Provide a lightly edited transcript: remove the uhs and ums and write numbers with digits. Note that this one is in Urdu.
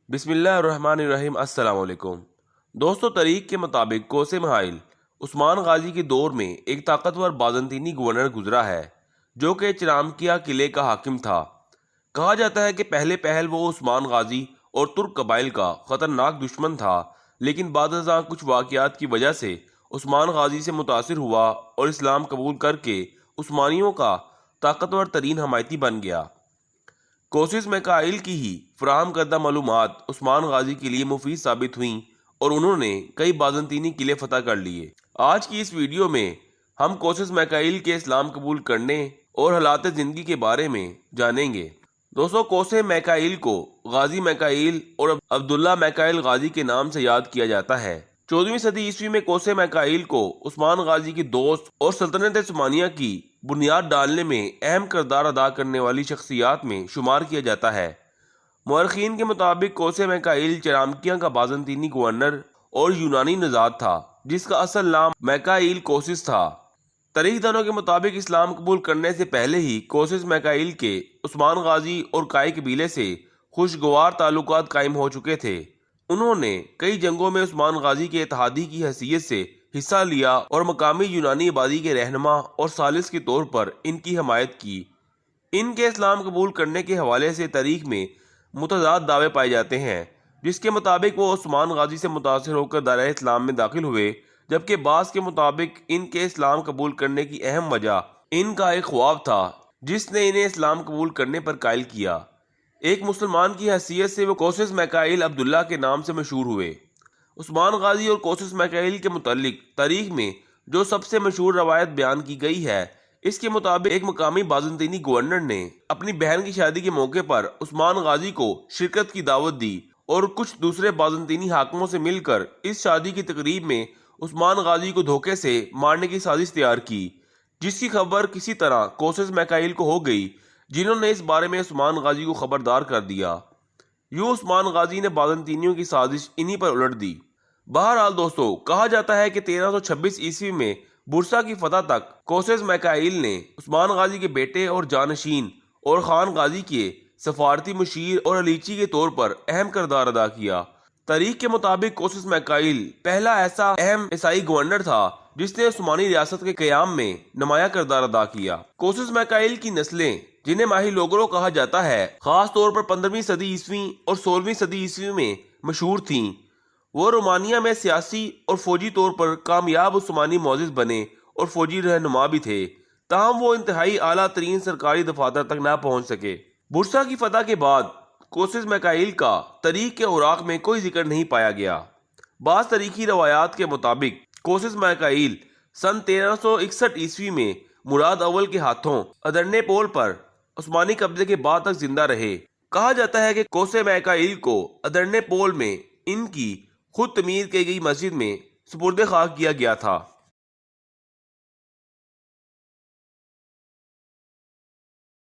بسم اللہ الرحمن الرحیم۔ السلام علیکم دوستو، تاریخ کے مطابق کوس محائل عثمان غازی کے دور میں ایک طاقتور بازنطینی گورنر گزرا ہے جو کہ چنامکیا قلعے کا حاکم تھا۔ کہا جاتا ہے کہ پہلے پہل وہ عثمان غازی اور ترک قبائل کا خطرناک دشمن تھا، لیکن بعد ازاں کچھ واقعات کی وجہ سے عثمان غازی سے متاثر ہوا اور اسلام قبول کر کے عثمانیوں کا طاقتور ترین حمایتی بن گیا۔ کوسس میکائیل کی ہی فراہم کردہ معلومات عثمان غازی کے لیے مفید ثابت ہوئیں اور انہوں نے کئی بازنطینی قلعے فتح کر لیے۔ آج کی اس ویڈیو میں ہم کوسس میکائیل کے اسلام قبول کرنے اور حالات زندگی کے بارے میں جانیں گے۔ دوستو، کوس میکائیل کو غازی میکائیل اور عبداللہ میکائیل غازی کے نام سے یاد کیا جاتا ہے۔ 14ویں صدی عیسوی میں کوس میکائیل کو عثمان غازی کی دوست اور سلطنت عثمانیہ کی بنیاد ڈالنے میں اہم کردار ادا کرنے والی شخصیات میں شمار کیا جاتا ہے۔ مورخین کے مطابق کوس میکائیل چنامکیا کا بازنطینی گورنر اور یونانی نژاد تھا جس کا اصل نام میکائیل کوسس تھا۔ تاریخ دانوں کے مطابق اسلام قبول کرنے سے پہلے ہی کوسس میکائیل کے عثمان غازی اور کائی قبیلے سے خوشگوار تعلقات قائم ہو چکے تھے۔ انہوں نے کئی جنگوں میں عثمان غازی کے اتحادی کی حیثیت سے حصہ لیا اور مقامی یونانی آبادی کے رہنما اور ثالث کے طور پر ان کی حمایت کی۔ ان کے اسلام قبول کرنے کے حوالے سے تاریخ میں متضاد دعوے پائے جاتے ہیں، جس کے مطابق وہ عثمان غازی سے متاثر ہو کر دائرہ اسلام میں داخل ہوئے، جبکہ بعض کے مطابق ان کے اسلام قبول کرنے کی اہم وجہ ان کا ایک خواب تھا جس نے انہیں اسلام قبول کرنے پر قائل کیا۔ ایک مسلمان کی حیثیت سے وہ کوسس میکائیل عبداللہ کے نام سے مشہور ہوئے۔ عثمان غازی اور کوسس میکائیل کے متعلق تاریخ میں جو سب سے مشہور روایت بیان کی گئی ہے، اس کے مطابق ایک مقامی بازنطینی گورنر نے اپنی بہن کی شادی کے موقع پر عثمان غازی کو شرکت کی دعوت دی اور کچھ دوسرے بازنطینی حاکموں سے مل کر اس شادی کی تقریب میں عثمان غازی کو دھوکے سے مارنے کی سازش تیار کی، جس کی خبر کسی طرح کوسس میکائیل کو ہو گئی، جنہوں نے اس بارے میں عثمان غازی کو خبردار کر دیا۔ یوں عثمان غازی نے بازنطینیوں کی سازش انہی پر الٹ دی۔ بہرحال دوستو، کہا جاتا ہے کہ 1326 عیسوی میں بورسا کی فتح تک کوسس میکائیل نے عثمان غازی کے بیٹے اور جانشین اور خان غازی کے سفارتی مشیر اور علیچی کے طور پر اہم کردار ادا کیا۔ تاریخ کے مطابق کوسس میکائیل پہلا ایسا اہم عیسائی گورنر تھا جس نے عثمانی ریاست کے قیام میں نمایاں کردار ادا کیا۔ کوسس میکائیل کی نسلیں، جنہیں ماہی لوگرو کہا جاتا ہے، خاص طور پر 15ویں صدی عیسوی اور 16ویں صدی عیسوی میں مشہور تھیں۔ وہ رومانیہ میں سیاسی اور فوجی طور پر کامیاب عثمانی معزز بنے اور فوجی رہنما بھی تھے، تاہم وہ انتہائی اعلیٰ ترین سرکاری دفاتر تک نہ پہنچ سکے۔ بورسا کی فتح کے بعد کوسس میکائیل کا تاریخ کے اوراق میں کوئی ذکر نہیں پایا گیا۔ بعض تاریخی روایات کے مطابق کوسس میکائیل سن 1361 عیسوی میں مراد اول کے ہاتھوں ادرنے پول پر عثمانی قبضے کے بعد تک زندہ رہے۔ کہا جاتا ہے کہ کوس میکائیل کو ادرنے پول میں ان کی خود تعمیر کی گئی مسجد میں سپرد خاک کیا گیا تھا۔